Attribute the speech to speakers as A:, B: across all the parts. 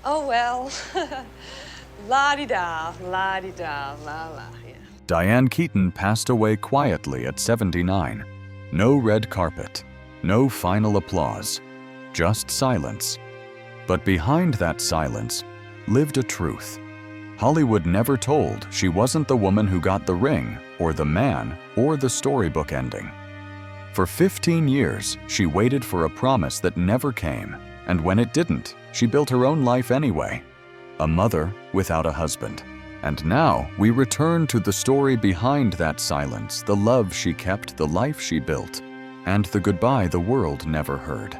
A: Oh, well, la-di-da, la-di-da, la-la, yeah.
B: Diane Keaton passed away quietly at 79. No red carpet, no final applause, just silence. But behind that silence lived a truth. Hollywood never told she wasn't the woman who got the ring, or the man, or the storybook ending. For 15 years, she waited for a promise that never came, and when it didn't, she built her own life anyway. A mother without a husband. And now we return to the story behind that silence, the love she kept, the life she built, and the goodbye the world never heard.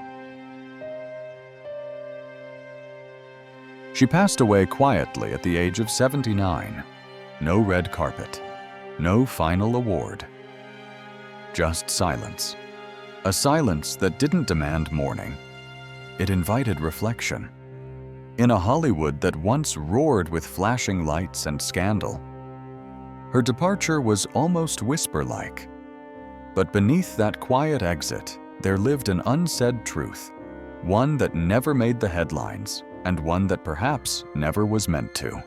B: She passed away quietly at the age of 79. No red carpet, no final award. Just silence. A silence that didn't demand mourning. It invited reflection. In a Hollywood that once roared with flashing lights and scandal, her departure was almost whisper-like. But beneath that quiet exit, there lived an unsaid truth, one that never made the headlines, and one that perhaps never was meant to.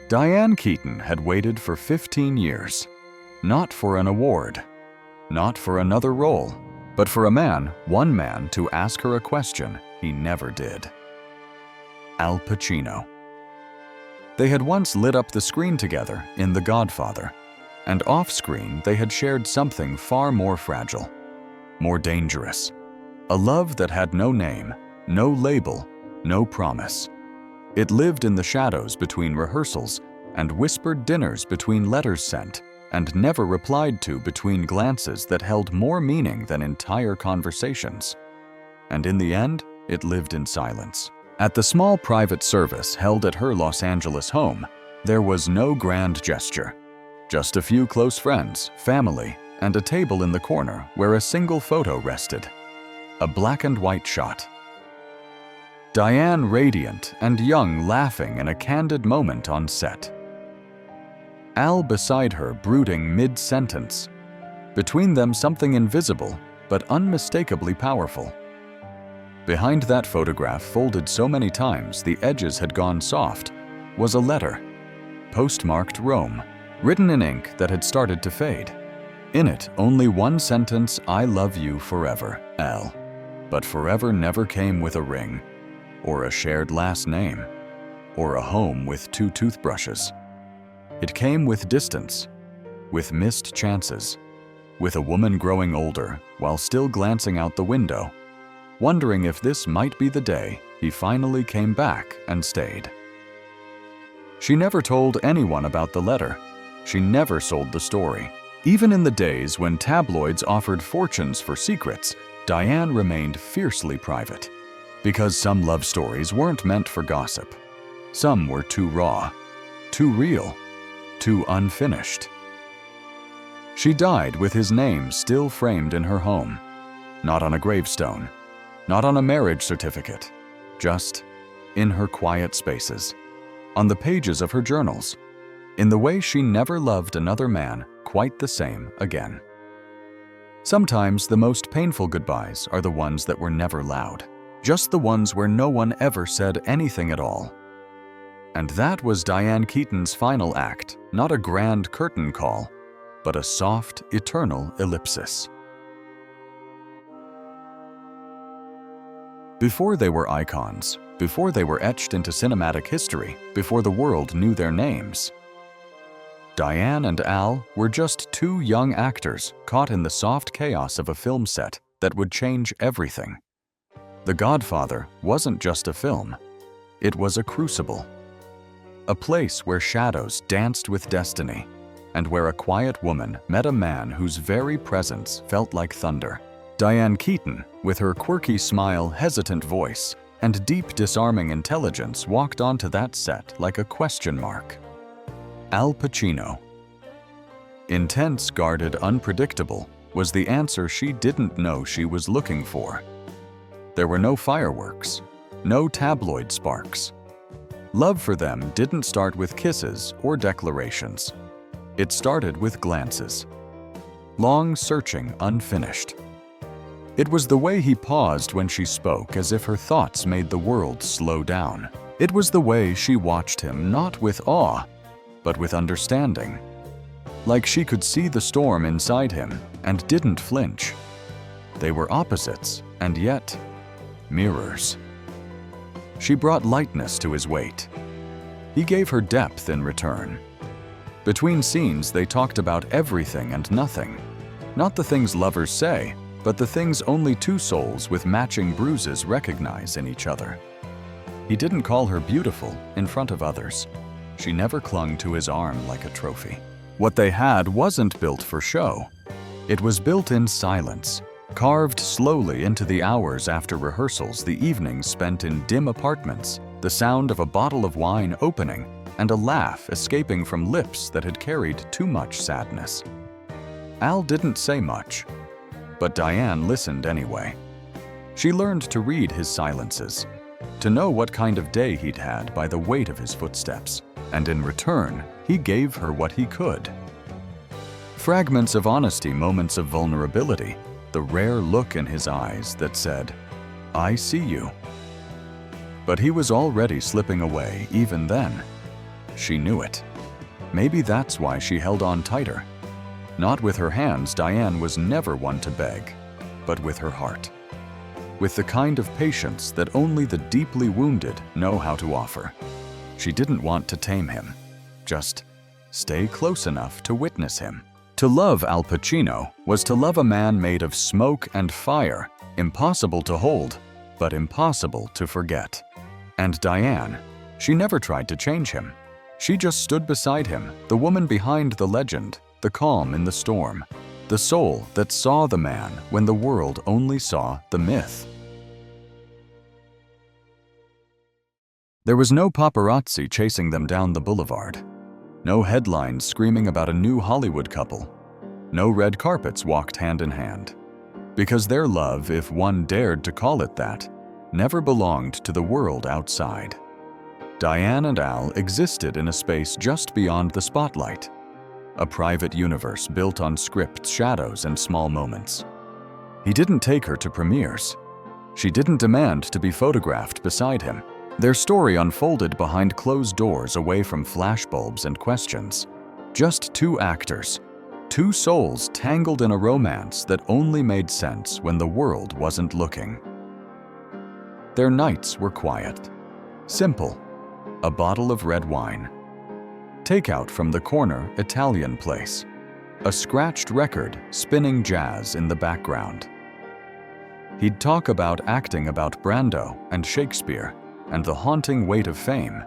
B: Diane Keaton had waited for 15 years, not for an award, not for another role, but for a man, one man, to ask her a question he never did. Al Pacino. They had once lit up the screen together in The Godfather, and off-screen they had shared something far more fragile, more dangerous. A love that had no name, no label, no promise. It lived in the shadows between rehearsals and whispered dinners between letters sent and never replied to between glances that held more meaning than entire conversations. And in the end, it lived in silence. At the small private service held at her Los Angeles home, there was no grand gesture. Just a few close friends, family, and a table in the corner where a single photo rested. A black and white shot. Diane radiant and young, laughing in a candid moment on set. Al beside her brooding mid-sentence. Between them something invisible but unmistakably powerful. Behind that photograph, folded so many times the edges had gone soft, was a letter, postmarked Rome, written in ink that had started to fade. In it, only one sentence, "I love you forever, Al." But forever never came with a ring, or a shared last name, or a home with 2 toothbrushes. It came with distance, with missed chances, with a woman growing older while still glancing out the window, wondering if this might be the day he finally came back and stayed. She never told anyone about the letter. She never sold the story. Even in the days when tabloids offered fortunes for secrets, Diane remained fiercely private. Because some love stories weren't meant for gossip. Some were too raw, too real, too unfinished. She died with his name still framed in her home, not on a gravestone, not on a marriage certificate, just in her quiet spaces, on the pages of her journals, in the way she never loved another man quite the same again. Sometimes the most painful goodbyes are the ones that were never loud, just the ones where no one ever said anything at all. And that was Diane Keaton's final act, not a grand curtain call, but a soft, eternal ellipsis. Before they were icons, before they were etched into cinematic history, before the world knew their names, Diane and Al were just 2 young actors caught in the soft chaos of a film set that would change everything. The Godfather wasn't just a film. It was a crucible. A place where shadows danced with destiny, and where a quiet woman met a man whose very presence felt like thunder. Diane Keaton, with her quirky smile, hesitant voice, and deep disarming intelligence, walked onto that set like a question mark. Al Pacino. Intense, guarded, unpredictable was the answer she didn't know she was looking for. There were no fireworks, no tabloid sparks. Love for them didn't start with kisses or declarations. It started with glances. Long, searching, unfinished. It was the way he paused when she spoke, as if her thoughts made the world slow down. It was the way she watched him, not with awe, but with understanding. Like she could see the storm inside him and didn't flinch. They were opposites, and yet mirrors. She brought lightness to his weight. He gave her depth in return. Between scenes, they talked about everything and nothing. Not the things lovers say, but the things only two souls with matching bruises recognize in each other. He didn't call her beautiful in front of others. She never clung to his arm like a trophy. What they had wasn't built for show. It was built in silence, carved slowly into the hours after rehearsals, the evenings spent in dim apartments, the sound of a bottle of wine opening, and a laugh escaping from lips that had carried too much sadness. Al didn't say much, but Diane listened anyway. She learned to read his silences, to know what kind of day he'd had by the weight of his footsteps, and in return, he gave her what he could. Fragments of honesty, moments of vulnerability, the rare look in his eyes that said, "I see you." But he was already slipping away even then. She knew it. Maybe that's why she held on tighter. Not with her hands, Diane was never one to beg, but with her heart. With the kind of patience that only the deeply wounded know how to offer. She didn't want to tame him, just stay close enough to witness him. To love Al Pacino was to love a man made of smoke and fire, impossible to hold, but impossible to forget. And Diane, she never tried to change him. She just stood beside him, the woman behind the legend, the calm in the storm, the soul that saw the man when the world only saw the myth. There was no paparazzi chasing them down the boulevard. No headlines screaming about a new Hollywood couple. No red carpets walked hand in hand. Because their love, if one dared to call it that, never belonged to the world outside. Diane and Al existed in a space just beyond the spotlight. A private universe built on scripts, shadows, and small moments. He didn't take her to premieres. She didn't demand to be photographed beside him. Their story unfolded behind closed doors, away from flashbulbs and questions. Just two actors, two souls tangled in a romance that only made sense when the world wasn't looking. Their nights were quiet, simple, a bottle of red wine, takeout from the corner Italian place, a scratched record spinning jazz in the background. He'd talk about acting, about Brando and Shakespeare, and the haunting weight of fame.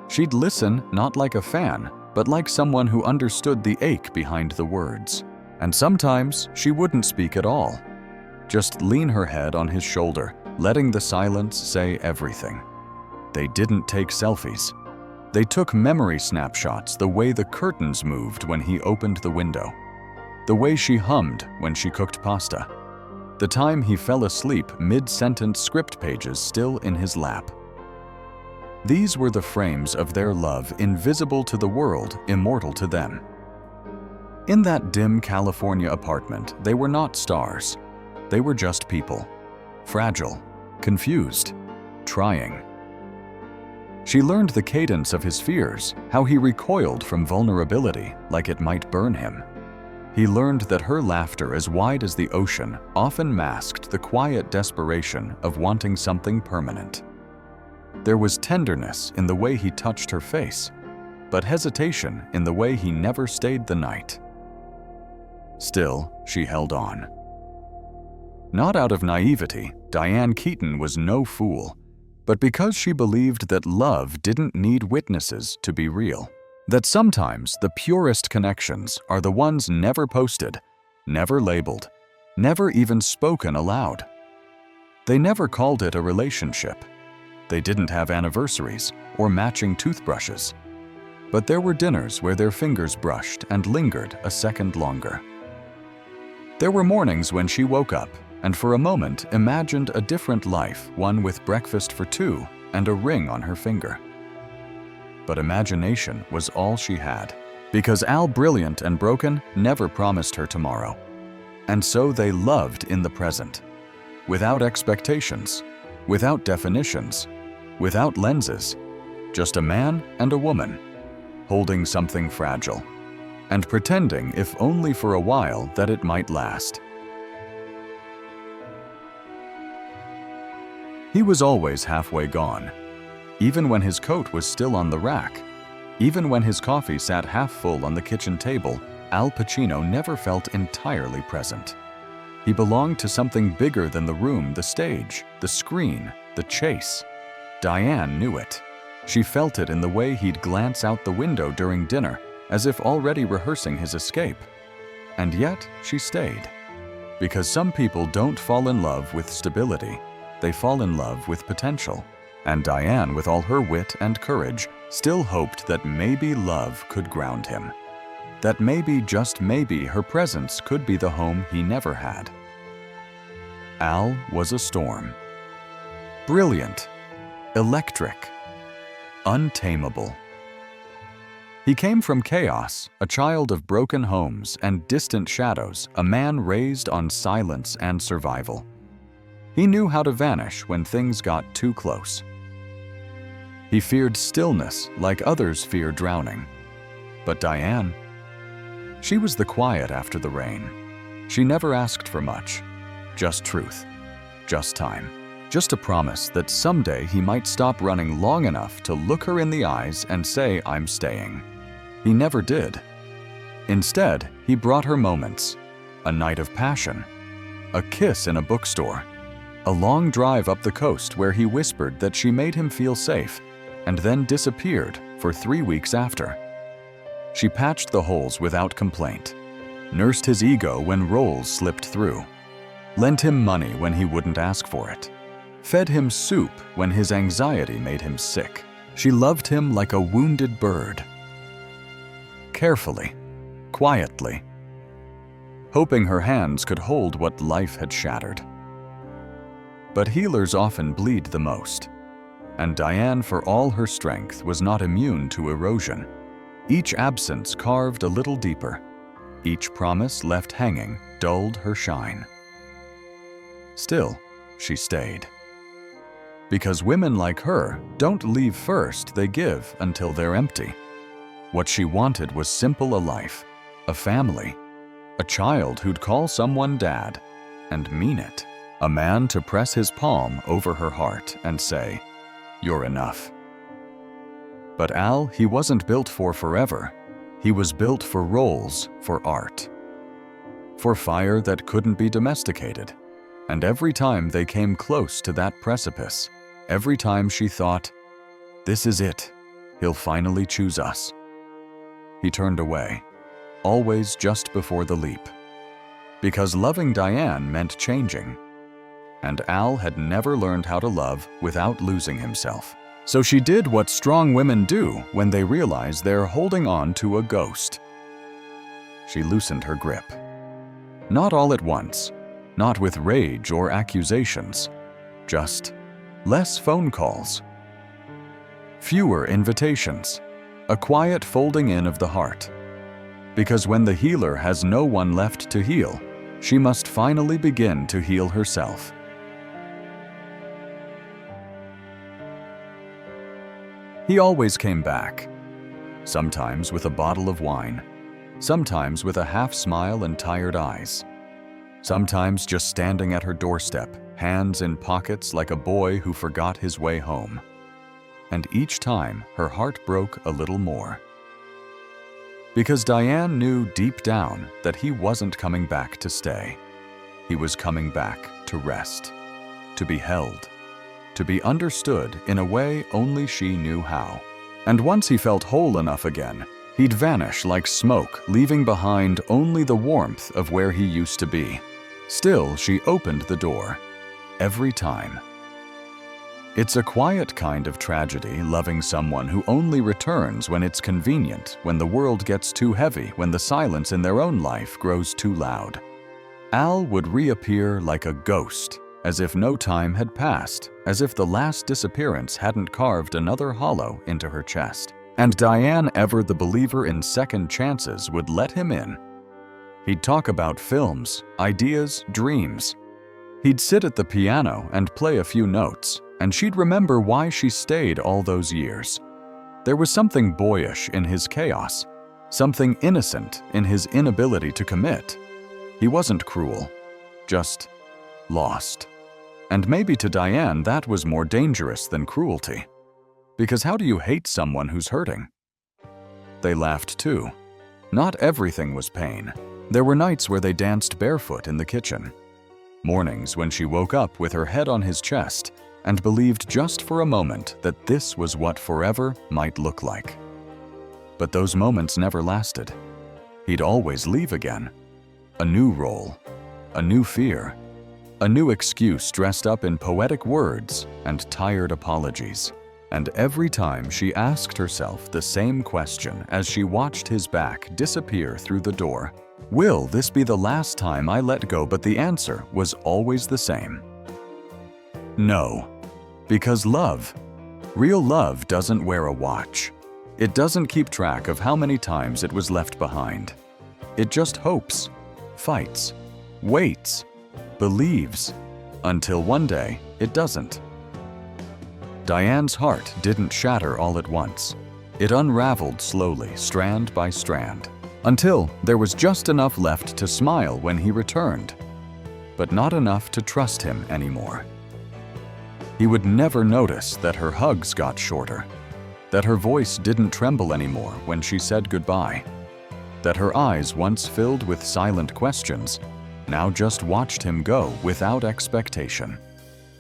B: She'd listen not like a fan, but like someone who understood the ache behind the words. And sometimes she wouldn't speak at all. Just lean her head on his shoulder, letting the silence say everything. They didn't take selfies. They took memory snapshots, the way the curtains moved when he opened the window, the way she hummed when she cooked pasta, the time he fell asleep mid-sentence, script pages still in his lap. These were the frames of their love, invisible to the world, immortal to them. In that dim California apartment, they were not stars. They were just people. Fragile, confused, trying. She learned the cadence of his fears, how he recoiled from vulnerability like it might burn him. He learned that her laughter, as wide as the ocean, often masked the quiet desperation of wanting something permanent. There was tenderness in the way he touched her face, but hesitation in the way he never stayed the night. Still, she held on. Not out of naivety, Diane Keaton was no fool, but because she believed that love didn't need witnesses to be real. That sometimes the purest connections are the ones never posted, never labeled, never even spoken aloud. They never called it a relationship. They didn't have anniversaries or matching toothbrushes. But there were dinners where their fingers brushed and lingered a second longer. There were mornings when she woke up and for a moment imagined a different life, one with breakfast for two and a ring on her finger. But imagination was all she had, because Al, brilliant and broken, never promised her tomorrow. And so they loved in the present, without expectations, without definitions, without lenses, just a man and a woman, holding something fragile, and pretending, if only for a while, that it might last. He was always halfway gone, even when his coat was still on the rack, even when his coffee sat half full on the kitchen table. Al Pacino never felt entirely present. He belonged to something bigger than the room, the stage, the screen, the chase. Diane knew it. She felt it in the way he'd glance out the window during dinner, as if already rehearsing his escape. And yet, she stayed. Because some people don't fall in love with stability, they fall in love with potential. And Diane, with all her wit and courage, still hoped that maybe love could ground him. That maybe, just maybe, her presence could be the home he never had. Al was a storm. Brilliant, electric, untamable. He came from chaos, a child of broken homes and distant shadows, a man raised on silence and survival. He knew how to vanish when things got too close. He feared stillness like others fear drowning. But Diane, she was the quiet after the rain. She never asked for much, just truth, just time, just a promise that someday he might stop running long enough to look her in the eyes and say, "I'm staying." He never did. Instead, he brought her moments, a night of passion, a kiss in a bookstore, a long drive up the coast where he whispered that she made him feel safe, and then disappeared for 3 weeks after. She patched the holes without complaint, nursed his ego when roles slipped through, lent him money when he wouldn't ask for it, fed him soup when his anxiety made him sick. She loved him like a wounded bird, carefully, quietly, hoping her hands could hold what life had shattered. But healers often bleed the most, and Diane, for all her strength, was not immune to erosion. Each absence carved a little deeper. Each promise left hanging dulled her shine. Still, she stayed. Because women like her don't leave first, they give until they're empty. What she wanted was simple: a life, a family, a child who'd call someone dad and mean it, a man to press his palm over her heart and say, "You're enough." But Al, he wasn't built for forever. He was built for roles, for art, for fire that couldn't be domesticated. And every time they came close to that precipice, every time she thought, "This is it, he'll finally choose us," he turned away, always just before the leap. Because loving Diane meant changing, and Al had never learned how to love without losing himself. So she did what strong women do when they realize they're holding on to a ghost. She loosened her grip. Not all at once, not with rage or accusations, just less phone calls, fewer invitations, a quiet folding in of the heart. Because when the healer has no one left to heal, she must finally begin to heal herself. He always came back, sometimes with a bottle of wine, sometimes with a half smile and tired eyes, sometimes just standing at her doorstep, hands in pockets like a boy who forgot his way home. And each time, her heart broke a little more. Because Diane knew deep down that he wasn't coming back to stay. He was coming back to rest, to be held, to be understood in a way only she knew how. And once he felt whole enough again, he'd vanish like smoke, leaving behind only the warmth of where he used to be. Still, she opened the door, every time. It's a quiet kind of tragedy, loving someone who only returns when it's convenient, when the world gets too heavy, when the silence in their own life grows too loud. Al would reappear like a ghost, as if no time had passed, as if the last disappearance hadn't carved another hollow into her chest. And Diane, ever the believer in second chances, would let him in. He'd talk about films, ideas, dreams. He'd sit at the piano and play a few notes, and she'd remember why she stayed all those years. There was something boyish in his chaos, something innocent in his inability to commit. He wasn't cruel, just lost. And maybe to Diane that was more dangerous than cruelty. Because how do you hate someone who's hurting? They laughed too. Not everything was pain. There were nights where they danced barefoot in the kitchen. Mornings when she woke up with her head on his chest and believed just for a moment that this was what forever might look like. But those moments never lasted. He'd always leave again. A new role, a new fear, a new excuse dressed up in poetic words and tired apologies. And every time she asked herself the same question as she watched his back disappear through the door. Will this be the last time I let go? But the answer was always the same. No. Because love, real love, doesn't wear a watch. It doesn't keep track of how many times it was left behind. It just hopes, fights, waits, believes, until one day it doesn't. Diane's heart didn't shatter all at once. It unraveled slowly, strand by strand, until there was just enough left to smile when he returned, but not enough to trust him anymore. He would never notice that her hugs got shorter, that her voice didn't tremble anymore when she said goodbye, that her eyes, once filled with silent questions, now just watched him go without expectation.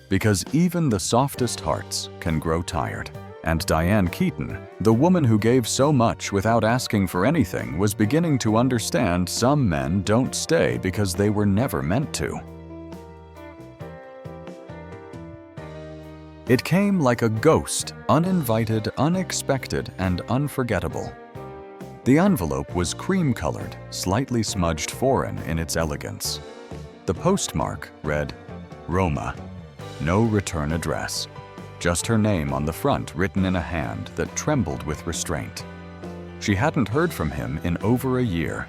B: Because even the softest hearts can grow tired. And Diane Keaton, the woman who gave so much without asking for anything, was beginning to understand some men don't stay because they were never meant to. It came like a ghost, uninvited, unexpected, and unforgettable. The envelope was cream-colored, slightly smudged foreign in its elegance. The postmark read, Roma. No return address. Just her name on the front written in a hand that trembled with restraint. She hadn't heard from him in over a year.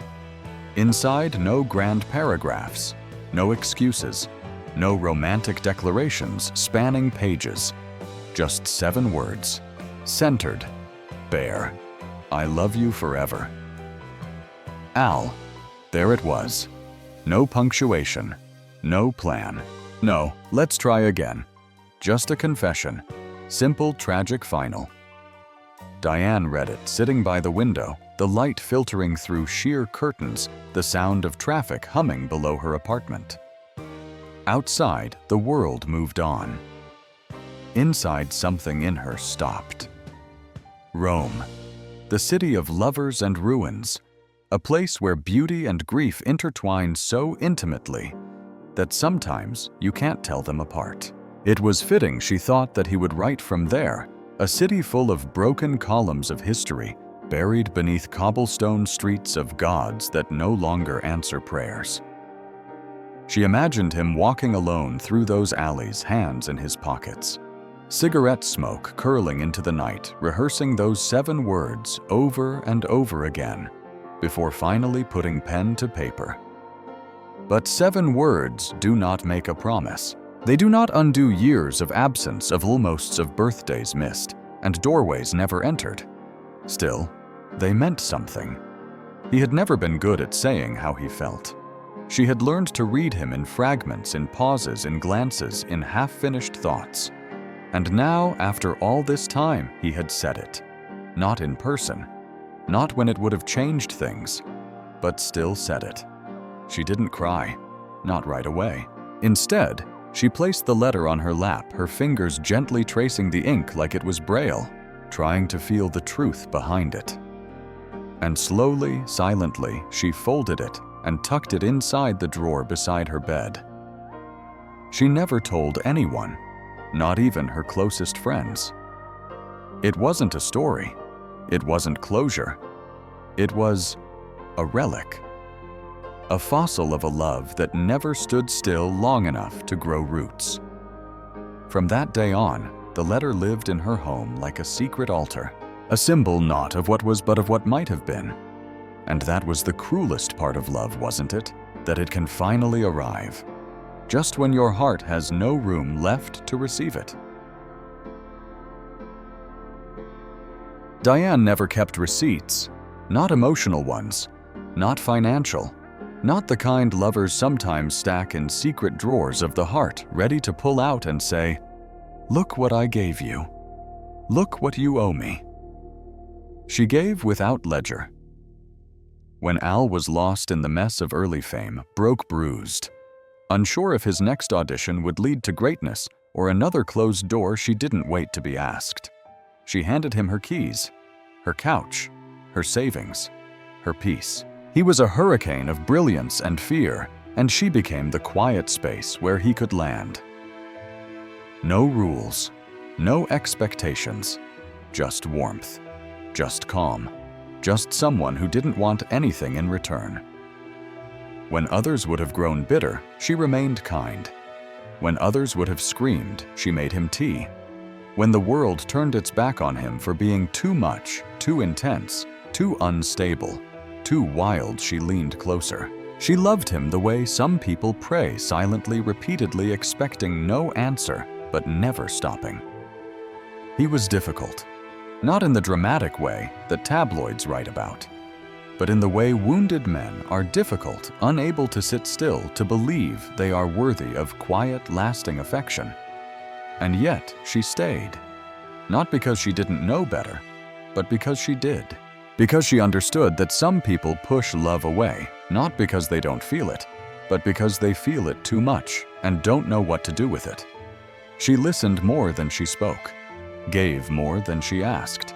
B: Inside, no grand paragraphs, no excuses, no romantic declarations spanning pages. Just 7 words. Centered. Bare. I love you forever. Al. There it was. No punctuation. No plan. No, let's try again. Just a confession. Simple, tragic final. Diane read it, sitting by the window, the light filtering through sheer curtains, the sound of traffic humming below her apartment. Outside, the world moved on. Inside, something in her stopped. Rome, the city of lovers and ruins, a place where beauty and grief intertwine so intimately that sometimes you can't tell them apart. It was fitting, she thought, that he would write from there, a city full of broken columns of history, buried beneath cobblestone streets of gods that no longer answer prayers. She imagined him walking alone through those alleys, hands in his pockets, cigarette smoke curling into the night, rehearsing those 7 words over and over again, before finally putting pen to paper. But 7 words do not make a promise. They do not undo years of absence, of almosts, of birthdays missed, and doorways never entered. Still, they meant something. He had never been good at saying how he felt. She had learned to read him in fragments, in pauses, in glances, in half-finished thoughts. And now, after all this time, he had said it. Not in person, not when it would have changed things, but still said it. She didn't cry, not right away. Instead, she placed the letter on her lap, her fingers gently tracing the ink like it was Braille, trying to feel the truth behind it. And slowly, silently, she folded it and tucked it inside the drawer beside her bed. She never told anyone, not even her closest friends. It wasn't a story. It wasn't closure. It was a relic. A fossil of a love that never stood still long enough to grow roots. From that day on, the letter lived in her home like a secret altar, a symbol not of what was but of what might have been. And that was the cruelest part of love, wasn't it? That it can finally arrive. just when your heart has no room left to receive it. Diane never kept receipts, not emotional ones, not financial, not the kind lovers sometimes stack in secret drawers of the heart, ready to pull out and say, "Look what I gave you. Look what you owe me." She gave without ledger. When Al was lost in the mess of early fame, broke bruised, unsure if his next audition would lead to greatness or another closed door, she didn't wait to be asked. She handed him her keys, her couch, her savings, her peace. He was a hurricane of brilliance and fear, and she became the quiet space where he could land. No rules, no expectations, just warmth, just calm, just someone who didn't want anything in return. When others would have grown bitter, she remained kind. When others would have screamed, she made him tea. When the world turned its back on him for being too much, too intense, too unstable, too wild, she leaned closer. She loved him the way some people pray silently, repeatedly, expecting no answer, but never stopping. He was difficult, not in the dramatic way that tabloids write about, but in the way wounded men are difficult, unable to sit still, to believe they are worthy of quiet, lasting affection. And yet she stayed, not because she didn't know better, but because she did. Because she understood that some people push love away, not because they don't feel it, but because they feel it too much and don't know what to do with it. She listened more than she spoke, gave more than she asked.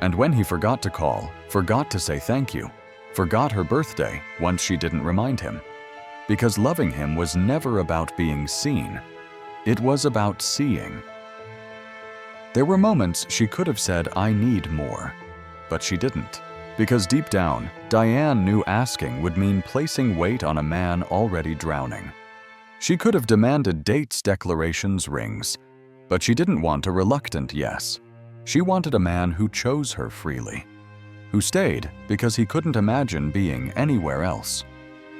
B: And when he forgot to call, forgot to say thank you, forgot her birthday once she didn't remind him, because loving him was never about being seen, it was about seeing. There were moments she could have said, "I need more," but she didn't, because deep down, Diane knew asking would mean placing weight on a man already drowning. She could have demanded dates, declarations, rings, but she didn't want a reluctant yes. She wanted a man who chose her freely, who stayed because he couldn't imagine being anywhere else.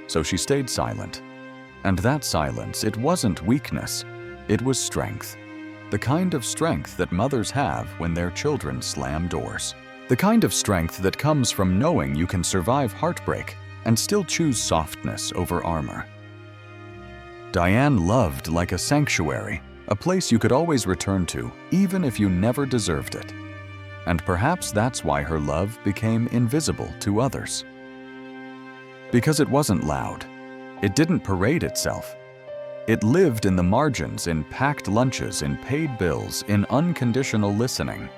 B: So she stayed silent. And that silence, it wasn't weakness, it was strength. The kind of strength that mothers have when their children slam doors. The kind of strength that comes from knowing you can survive heartbreak and still choose softness over armor. Diane loved like a sanctuary, a place you could always return to, even if you never deserved it. And perhaps that's why her love became invisible to others. Because it wasn't loud. It didn't parade itself. It lived in the margins, in packed lunches, in paid bills, in unconditional listening.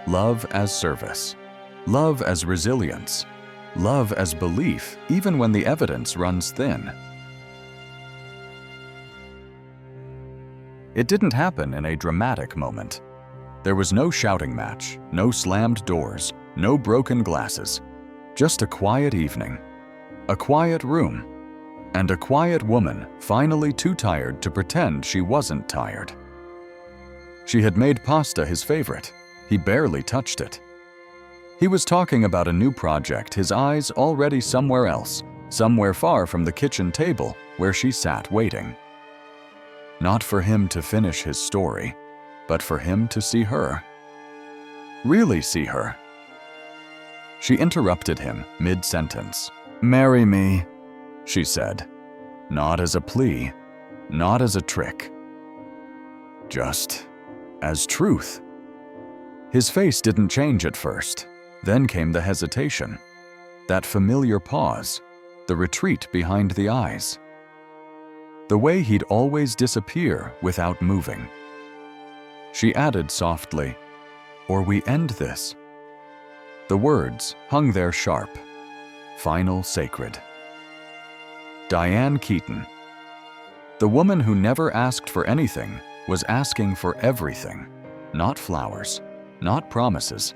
B: Love as service. Love as resilience. Love as belief, even when the evidence runs thin. It didn't happen in a dramatic moment. There was no shouting match, no slammed doors, no broken glasses. Just a quiet evening, a quiet room, and a quiet woman finally too tired to pretend she wasn't tired. She had made pasta his favorite. He barely touched it. He was talking about a new project, his eyes already somewhere else, somewhere far from the kitchen table where she sat waiting. Not for him to finish his story, but for him to see her. Really see her. She interrupted him mid-sentence. "Marry me," she said, not as a plea, not as a trick, just as truth. His face didn't change at first. Then came the hesitation, that familiar pause, the retreat behind the eyes. The way he'd always disappear without moving. She added softly, "Or we end this." The words hung there sharp, final, sacred. Diane Keaton. The woman who never asked for anything was asking for everything. Not flowers, not promises,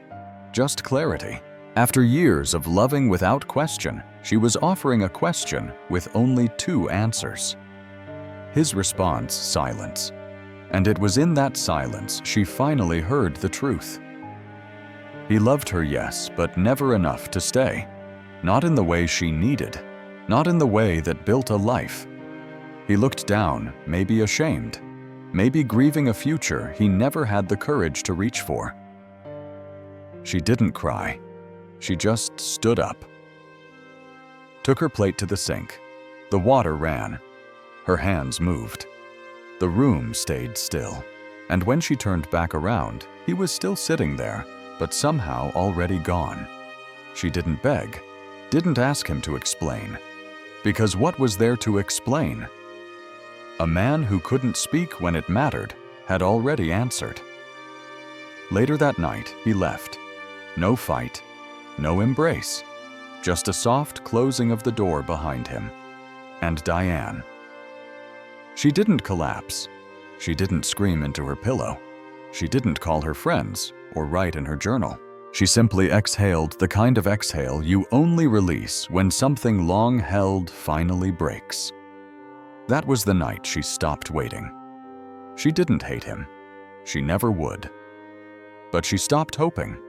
B: just clarity. After years of loving without question, she was offering a question with only 2 answers. His response, silence. And it was in that silence she finally heard the truth. He loved her, yes, but never enough to stay. Not in the way she needed, not in the way that built a life. He looked down, maybe ashamed, maybe grieving a future he never had the courage to reach for. She didn't cry. She just stood up, took her plate to the sink. The water ran. Her hands moved. The room stayed still. And when she turned back around, he was still sitting there, but somehow already gone. She didn't beg, didn't ask him to explain. Because what was there to explain? A man who couldn't speak when it mattered had already answered. Later that night, he left. No fight, no embrace, just a soft closing of the door behind him. And Diane. She didn't collapse. She didn't scream into her pillow. She didn't call her friends or write in her journal. She simply exhaled the kind of exhale you only release when something long held finally breaks. That was the night she stopped waiting. She didn't hate him. She never would. But she stopped hoping.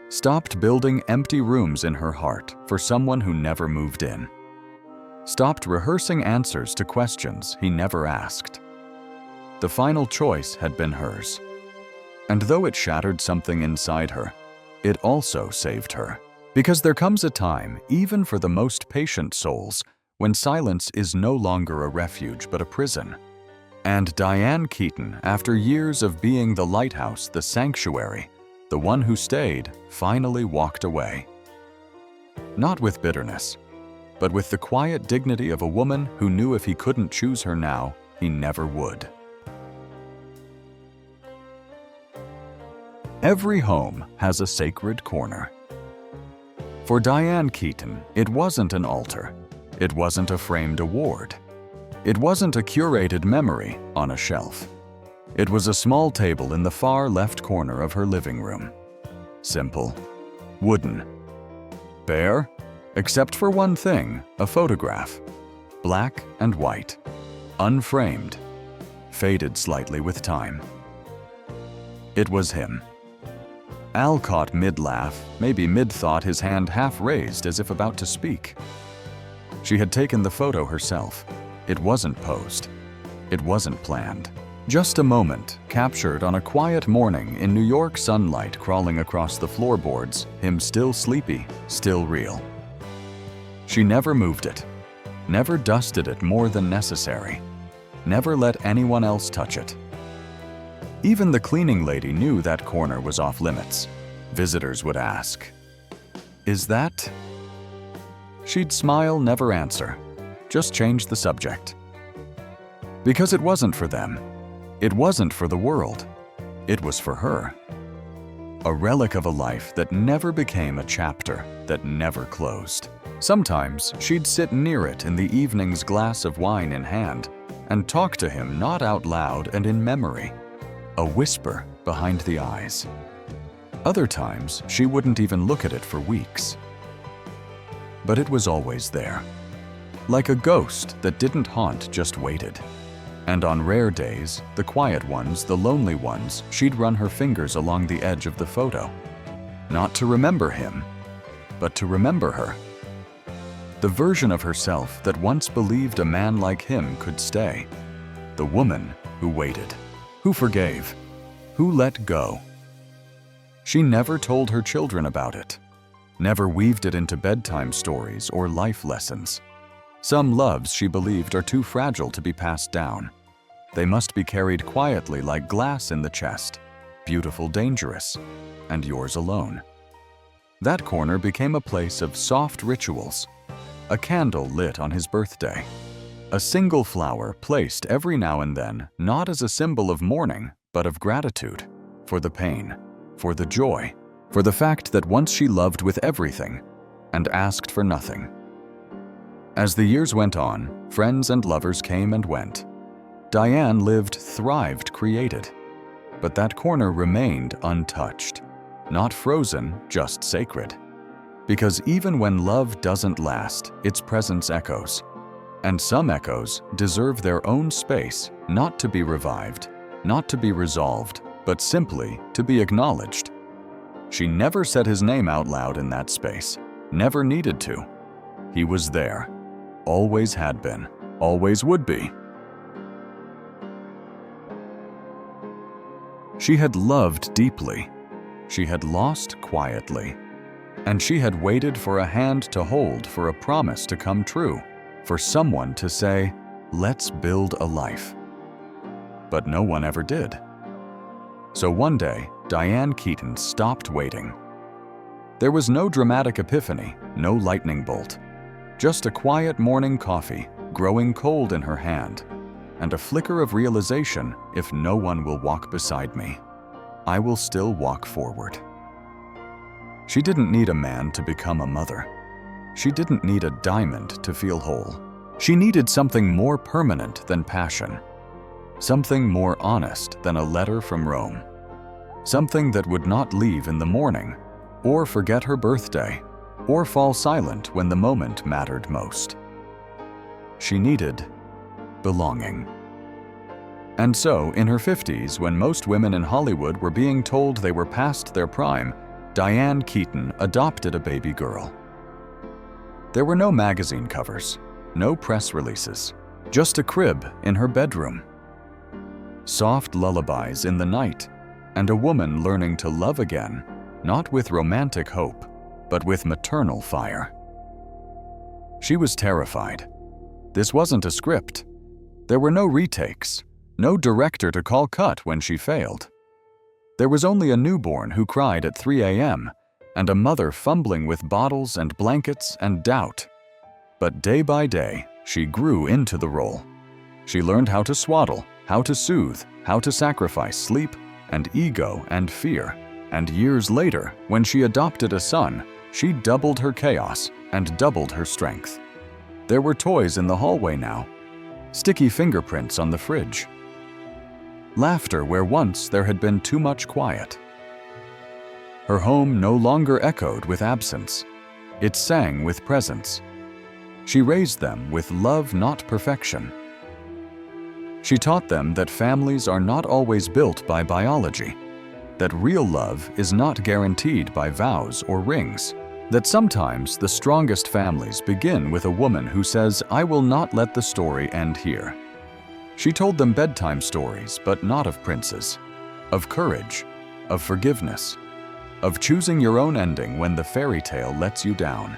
B: Stopped building empty rooms in her heart for someone who never moved in. Stopped rehearsing answers to questions he never asked. The final choice had been hers. And though it shattered something inside her, it also saved her. Because there comes a time, even for the most patient souls, when silence is no longer a refuge but a prison. And Diane Keaton, after years of being the lighthouse, the sanctuary, the one who stayed, finally walked away. Not with bitterness, but with the quiet dignity of a woman who knew if he couldn't choose her now, he never would. Every home has a sacred corner. For Diane Keaton, it wasn't an altar. It wasn't a framed award. It wasn't a curated memory on a shelf. It was a small table in the far left corner of her living room. Simple, wooden, bare, except for one thing, a photograph. Black and white, unframed, faded slightly with time. It was him. Al caught mid-laugh, maybe mid-thought, his hand half raised as if about to speak. She had taken the photo herself. It wasn't posed. It wasn't planned. Just a moment, captured on a quiet morning in New York sunlight crawling across the floorboards, him still sleepy, still real. She never moved it, never dusted it more than necessary, never let anyone else touch it. Even the cleaning lady knew that corner was off limits. Visitors would ask, "Is that?" She'd smile, never answer, just change the subject. Because it wasn't for them. It wasn't for the world. It was for her. A relic of a life that never became a chapter that never closed. Sometimes she'd sit near it in the evening's, glass of wine in hand, and talk to him not out loud and in memory, a whisper behind the eyes. Other times, she wouldn't even look at it for weeks. But it was always there. Like a ghost that didn't haunt, just waited. And on rare days, the quiet ones, the lonely ones, she'd run her fingers along the edge of the photo. Not to remember him, but to remember her. The version of herself that once believed a man like him could stay. The woman who waited, who forgave, who let go. She never told her children about it, never weaved it into bedtime stories or life lessons. Some loves, she believed, are too fragile to be passed down. They must be carried quietly like glass in the chest, beautiful, dangerous, and yours alone. That corner became a place of soft rituals, a candle lit on his birthday, a single flower placed every now and then, not as a symbol of mourning, but of gratitude, for the pain, for the joy, for the fact that once she loved with everything and asked for nothing. As the years went on, friends and lovers came and went. Diane lived, thrived, created. But that corner remained untouched, not frozen, just sacred. Because even when love doesn't last, its presence echoes. And some echoes deserve their own space, not to be revived, not to be resolved, but simply to be acknowledged. She never said his name out loud in that space, never needed to. He was there. Always had been, always would be. She had loved deeply. She had lost quietly. And she had waited for a hand to hold, for a promise to come true, for someone to say, "Let's build a life." But no one ever did. So one day, Diane Keaton stopped waiting. There was no dramatic epiphany, no lightning bolt, just a quiet morning coffee growing cold in her hand, and a flicker of realization: if no one will walk beside me, I will still walk forward. She didn't need a man to become a mother. She didn't need a diamond to feel whole. She needed something more permanent than passion, something more honest than a letter from Rome, something that would not leave in the morning, or forget her birthday, or fall silent when the moment mattered most. She needed belonging. And so, in her 50s, when most women in Hollywood were being told they were past their prime, Diane Keaton adopted a baby girl. There were no magazine covers, no press releases, just a crib in her bedroom. Soft lullabies in the night, and a woman learning to love again, not with romantic hope, but with maternal fire. She was terrified. This wasn't a script. There were no retakes, no director to call cut when she failed. There was only a newborn who cried at 3 a.m. and a mother fumbling with bottles and blankets and doubt. But day by day, she grew into the role. She learned how to swaddle, how to soothe, how to sacrifice sleep and ego and fear. And years later, when she adopted a son, she doubled her chaos and doubled her strength. There were toys in the hallway now, sticky fingerprints on the fridge, laughter where once there had been too much quiet. Her home no longer echoed with absence. It sang with presence. She raised them with love, not perfection. She taught them that families are not always built by biology, that real love is not guaranteed by vows or rings, that sometimes the strongest families begin with a woman who says, "I will not let the story end here." She told them bedtime stories, but not of princes, of courage, of forgiveness, of choosing your own ending when the fairy tale lets you down.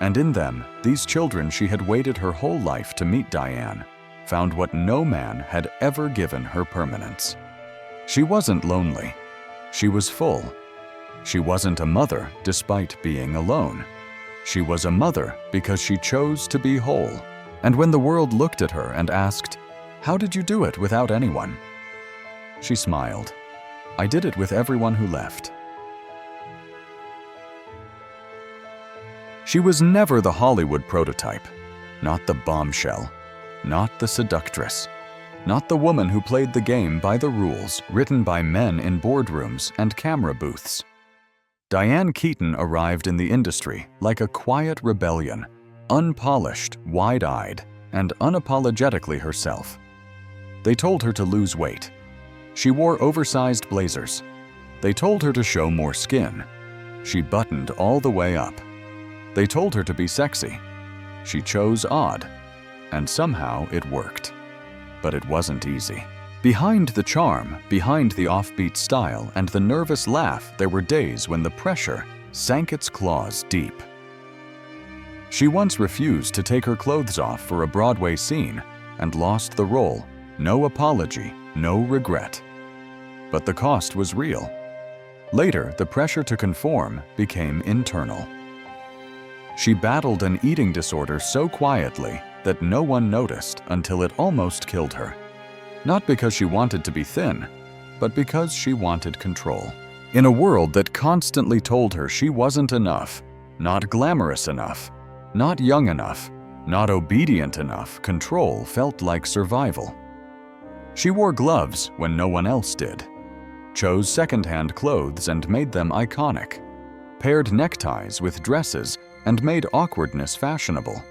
B: And in them, these children she had waited her whole life to meet Diane, found what no man had ever given her: permanence. She wasn't lonely. She was full. She wasn't a mother despite being alone. She was a mother because she chose to be whole. And when the world looked at her and asked, "How did you do it without anyone?" she smiled. "I did it with everyone who left." She was never the Hollywood prototype, not the bombshell, not the seductress, not the woman who played the game by the rules written by men in boardrooms and camera booths. Diane Keaton arrived in the industry like a quiet rebellion, unpolished, wide-eyed, and unapologetically herself. They told her to lose weight. She wore oversized blazers. They told her to show more skin. She buttoned all the way up. They told her to be sexy. She chose odd, and somehow it worked. But it wasn't easy. Behind the charm, behind the offbeat style and the nervous laugh, there were days when the pressure sank its claws deep. She once refused to take her clothes off for a Broadway scene and lost the role. No apology, no regret. But the cost was real. Later, the pressure to conform became internal. She battled an eating disorder so quietly that no one noticed until it almost killed her. Not because she wanted to be thin, but because she wanted control. In a world that constantly told her she wasn't enough, not glamorous enough, not young enough, not obedient enough, control felt like survival. She wore gloves when no one else did, chose secondhand clothes and made them iconic, paired neckties with dresses and made awkwardness fashionable.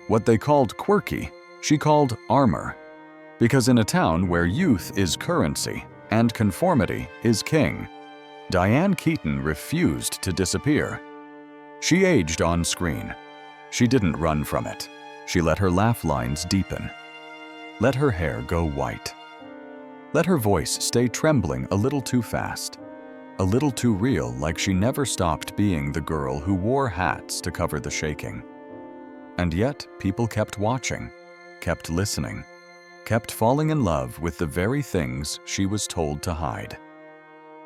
B: What they called quirky, she called armor. Because in a town where youth is currency and conformity is king, Diane Keaton refused to disappear. She aged on screen. She didn't run from it. She let her laugh lines deepen, let her hair go white, Let her voice stay trembling a little too fast, a little too real, like she never stopped being the girl who wore hats to cover the shaking. And yet, people kept watching, kept listening, kept falling in love with the very things she was told to hide.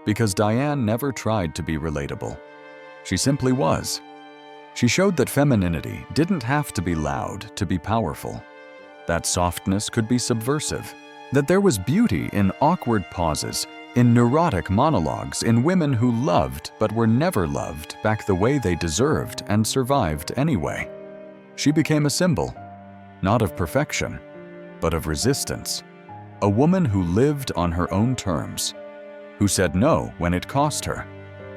B: Because Diane never tried to be relatable. She simply was. She showed that femininity didn't have to be loud to be powerful, that softness could be subversive, that there was beauty in awkward pauses, in neurotic monologues, in women who loved but were never loved back the way they deserved and survived anyway. She became a symbol, not of perfection, but of resistance. A woman who lived on her own terms, who said no when it cost her,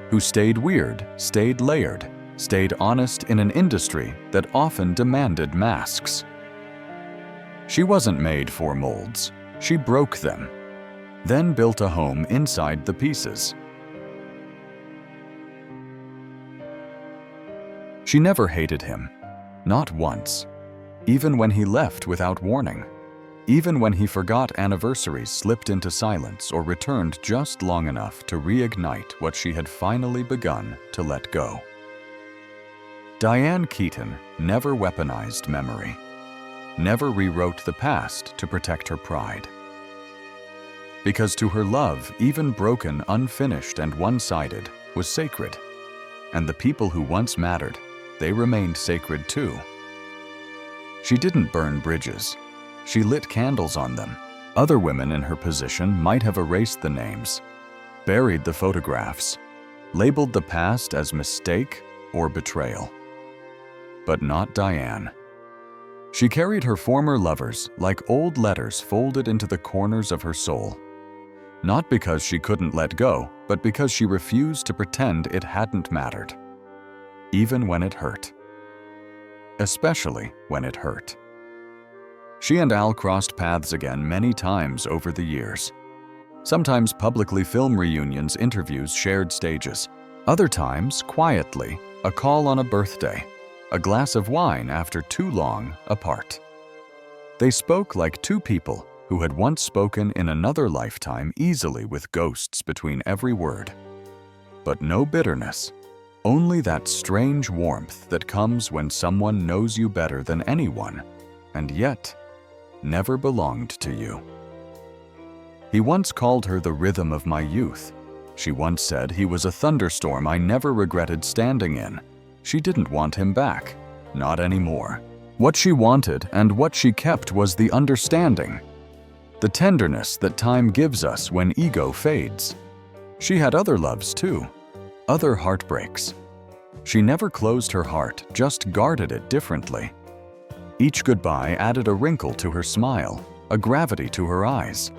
B: who stayed weird, stayed layered, stayed honest in an industry that often demanded masks. She wasn't made for molds. She broke them, then built a home inside the pieces. She never hated him, not once, even when he left without warning, even when he forgot anniversaries, slipped into silence, or returned just long enough to reignite what she had finally begun to let go. Diane Keaton never weaponized memory, never rewrote the past to protect her pride. Because to her love, even broken, unfinished, and one-sided, was sacred. And the people who once mattered, they remained sacred too. She didn't burn bridges. She lit candles on them. Other women in her position might have erased the names, buried the photographs, labeled the past as mistake or betrayal. But not Diane. She carried her former lovers like old letters folded into the corners of her soul. Not because she couldn't let go, but because she refused to pretend it hadn't mattered. Even when it hurt. Especially when it hurt. She and Al crossed paths again many times over the years. Sometimes publicly, film reunions, interviews, shared stages. Other times, quietly, a call on a birthday, a glass of wine after too long apart. They spoke like two people who had once spoken in another lifetime, easily with ghosts between every word. But no bitterness, only that strange warmth that comes when someone knows you better than anyone, and yet never belonged to you. He once called her the rhythm of my youth. She once said he was a thunderstorm I never regretted standing in. She didn't want him back, not anymore. What she wanted and what she kept was the understanding, the tenderness that time gives us when ego fades. She had other loves too, other heartbreaks. She never closed her heart, just guarded it differently. Each goodbye added a wrinkle to her smile, a gravity to her eyes.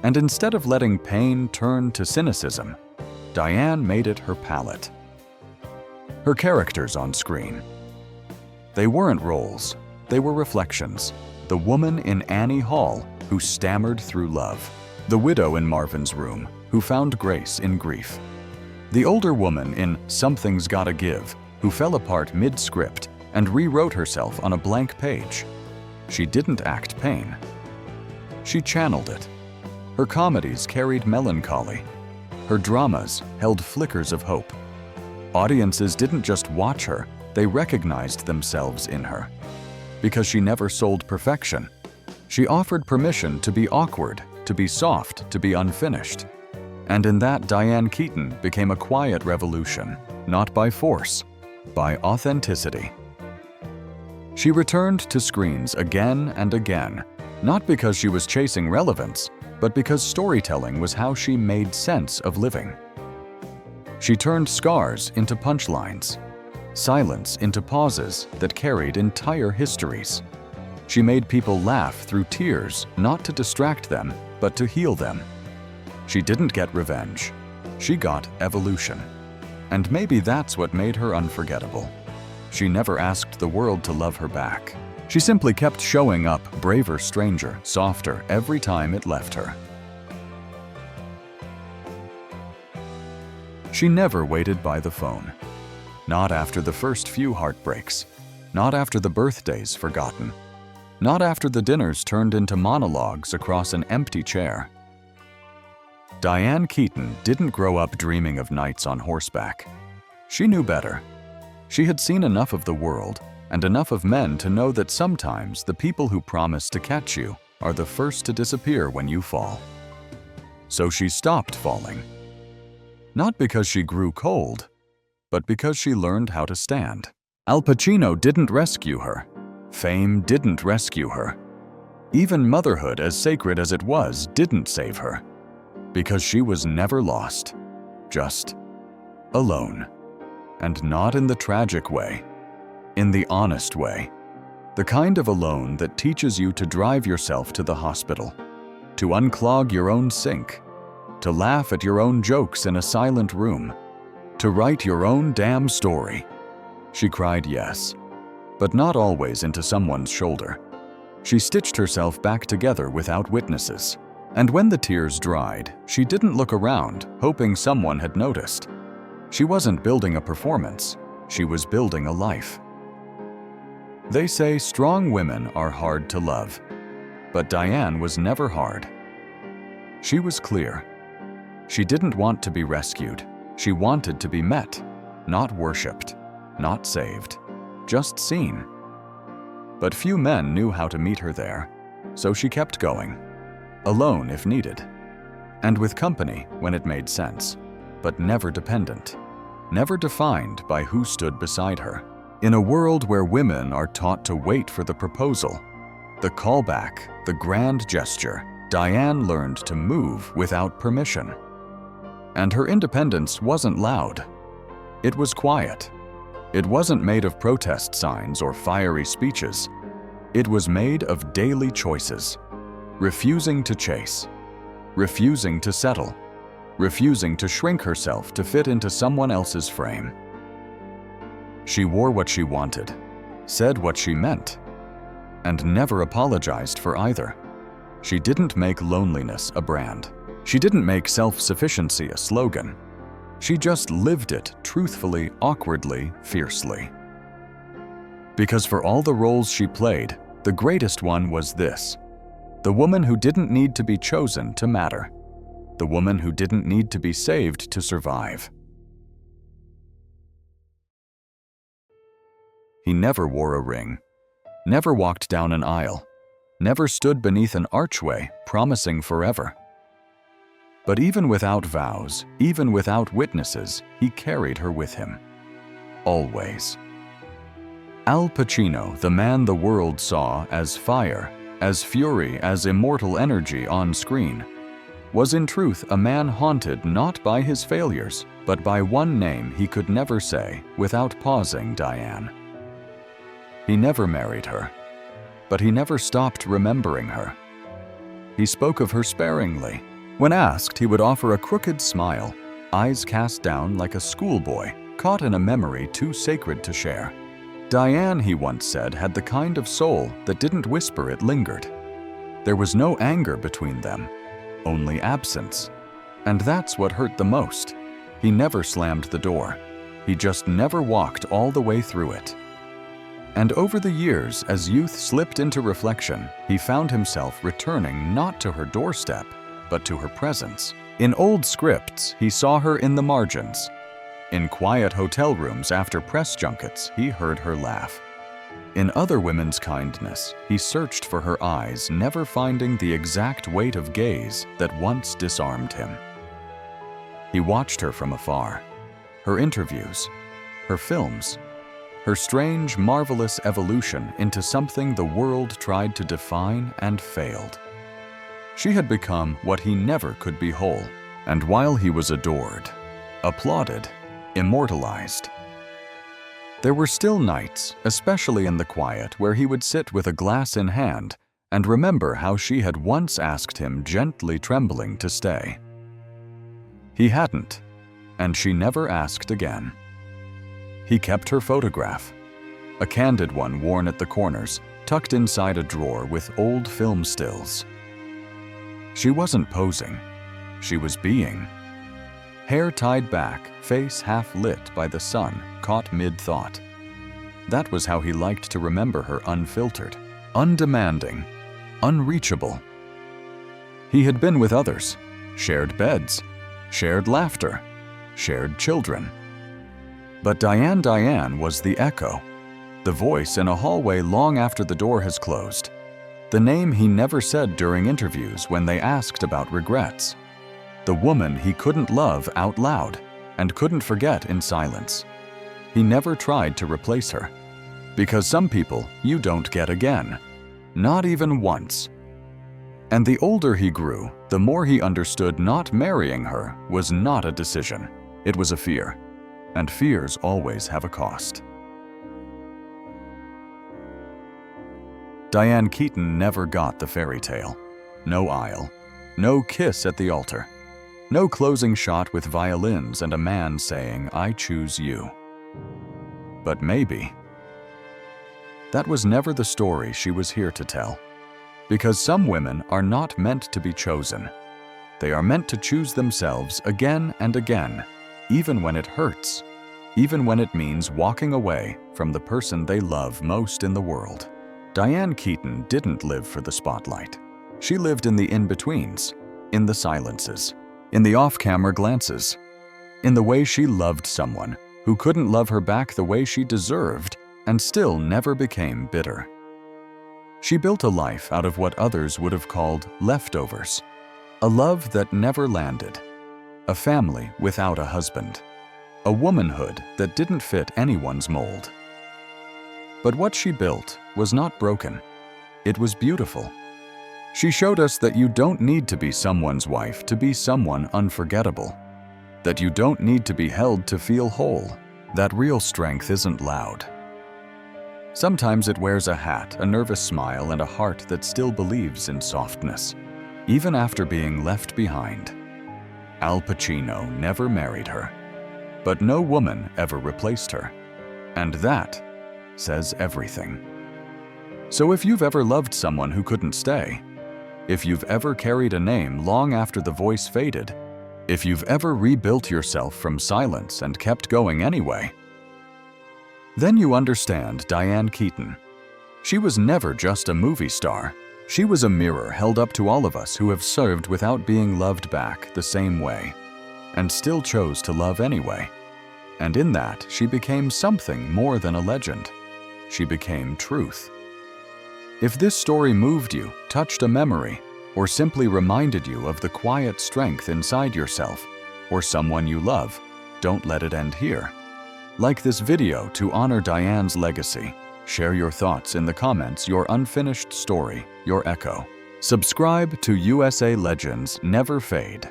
B: And instead of letting pain turn to cynicism, Diane made it her palette. Her characters on screen. They weren't roles, they were reflections. The woman in Annie Hall who stammered through love. The widow in Marvin's Room who found grace in grief. The older woman in Something's Gotta Give who fell apart mid-script and rewrote herself on a blank page. She didn't act pain. She channeled it. Her comedies carried melancholy. Her dramas held flickers of hope. Audiences didn't just watch her, they recognized themselves in her. Because she never sold perfection. She offered permission to be awkward, to be soft, to be unfinished. And in that, Diane Keaton became a quiet revolution, not by force, by authenticity. She returned to screens again and again, not because she was chasing relevance, but because storytelling was how she made sense of living. She turned scars into punchlines, silence into pauses that carried entire histories. She made people laugh through tears, not to distract them, but to heal them. She didn't get revenge. She got evolution. And maybe that's what made her unforgettable. She never asked the world to love her back. She simply kept showing up, braver, stranger, softer, every time it left her. She never waited by the phone. Not after the first few heartbreaks. Not after the birthdays forgotten. Not after the dinners turned into monologues across an empty chair. Diane Keaton didn't grow up dreaming of nights on horseback. She knew better. She had seen enough of the world and enough of men to know that sometimes the people who promise to catch you are the first to disappear when you fall. So she stopped falling. Not because she grew cold, but because she learned how to stand. Al Pacino didn't rescue her. Fame didn't rescue her. Even motherhood, as sacred as it was, didn't save her. Because she was never lost, just alone. And not in the tragic way, in the honest way. The kind of alone that teaches you to drive yourself to the hospital, to unclog your own sink, to laugh at your own jokes in a silent room, to write your own damn story. She cried, yes, but not always into someone's shoulder. She stitched herself back together without witnesses. And when the tears dried, she didn't look around, hoping someone had noticed. She wasn't building a performance, she was building a life. They say strong women are hard to love, but Diane was never hard. She was clear. She didn't want to be rescued. She wanted to be met, not worshipped, not saved, just seen. But few men knew how to meet her there, so she kept going, alone if needed, and with company when it made sense, but never dependent, never defined by who stood beside her. In a world where women are taught to wait for the proposal, the callback, the grand gesture, Diane learned to move without permission. And her independence wasn't loud. It was quiet. It wasn't made of protest signs or fiery speeches. It was made of daily choices. Refusing to chase, refusing to settle, refusing to shrink herself to fit into someone else's frame. She wore what she wanted, said what she meant, and never apologized for either. She didn't make loneliness a brand. She didn't make self-sufficiency a slogan. She just lived it truthfully, awkwardly, fiercely. Because for all the roles she played, the greatest one was this: the woman who didn't need to be chosen to matter. The woman who didn't need to be saved to survive. He never wore a ring, never walked down an aisle, never stood beneath an archway promising forever. But even without vows, even without witnesses, he carried her with him. Always. Al Pacino, the man the world saw as fire, as fury, as immortal energy on screen, was in truth a man haunted not by his failures, but by one name he could never say without pausing: Diane. He never married her, but he never stopped remembering her. He spoke of her sparingly. When asked, he would offer a crooked smile, eyes cast down like a schoolboy caught in a memory too sacred to share. Diane, he once said, had the kind of soul that didn't whisper, it lingered. There was no anger between them, only absence. And that's what hurt the most. He never slammed the door. He just never walked all the way through it. And over the years, as youth slipped into reflection, he found himself returning not to her doorstep, but to her presence. In old scripts, he saw her in the margins. In quiet hotel rooms after press junkets, he heard her laugh. In other women's kindness, he searched for her eyes, never finding the exact weight of gaze that once disarmed him. He watched her from afar, her interviews, her films, her strange, marvelous evolution into something the world tried to define and failed. She had become what he never could be whole, and while he was adored, applauded, immortalized, there were still nights, especially in the quiet, where he would sit with a glass in hand and remember how she had once asked him, gently trembling, to stay. He hadn't, and she never asked again. He kept her photograph, a candid one worn at the corners, tucked inside a drawer with old film stills. She wasn't posing, she was being. Hair tied back, face half lit by the sun, caught mid-thought. That was how he liked to remember her, unfiltered, undemanding, unreachable. He had been with others, shared beds, shared laughter, shared children. But Diane was the echo, the voice in a hallway long after the door has closed, the name he never said during interviews when they asked about regrets, the woman he couldn't love out loud and couldn't forget in silence. He never tried to replace her, because some people you don't get again, not even once. And the older he grew, the more he understood not marrying her was not a decision, it was a fear, and fears always have a cost. Diane Keaton never got the fairy tale. No aisle, no kiss at the altar, no closing shot with violins and a man saying, "I choose you." But maybe that was never the story she was here to tell. Because some women are not meant to be chosen. They are meant to choose themselves again and again, even when it hurts, even when it means walking away from the person they love most in the world. Diane Keaton didn't live for the spotlight. She lived in the in-betweens, in the silences, in the off-camera glances, in the way she loved someone who couldn't love her back the way she deserved and still never became bitter. She built a life out of what others would have called leftovers, a love that never landed, a family without a husband, a womanhood that didn't fit anyone's mold. But what she built was not broken. It was beautiful. She showed us that you don't need to be someone's wife to be someone unforgettable, that you don't need to be held to feel whole, that real strength isn't loud. Sometimes it wears a hat, a nervous smile, and a heart that still believes in softness, even after being left behind. Al Pacino never married her, but no woman ever replaced her, and that says everything. So if you've ever loved someone who couldn't stay, if you've ever carried a name long after the voice faded, if you've ever rebuilt yourself from silence and kept going anyway, then you understand Diane Keaton. She was never just a movie star. She was a mirror held up to all of us who have served without being loved back the same way, and still chose to love anyway. And in that, she became something more than a legend. She became truth. If this story moved you, touched a memory, or simply reminded you of the quiet strength inside yourself or someone you love, don't let it end here. Like this video to honor Diane's legacy. Share your thoughts in the comments, your unfinished story, your echo. Subscribe to USA Legends Never Fade.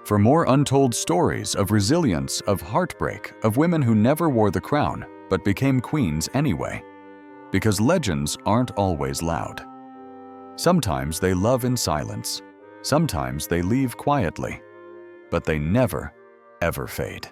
B: For more untold stories of resilience, of heartbreak, of women who never wore the crown but became queens anyway. Because legends aren't always loud. Sometimes they love in silence. Sometimes they leave quietly. But they never, ever fade.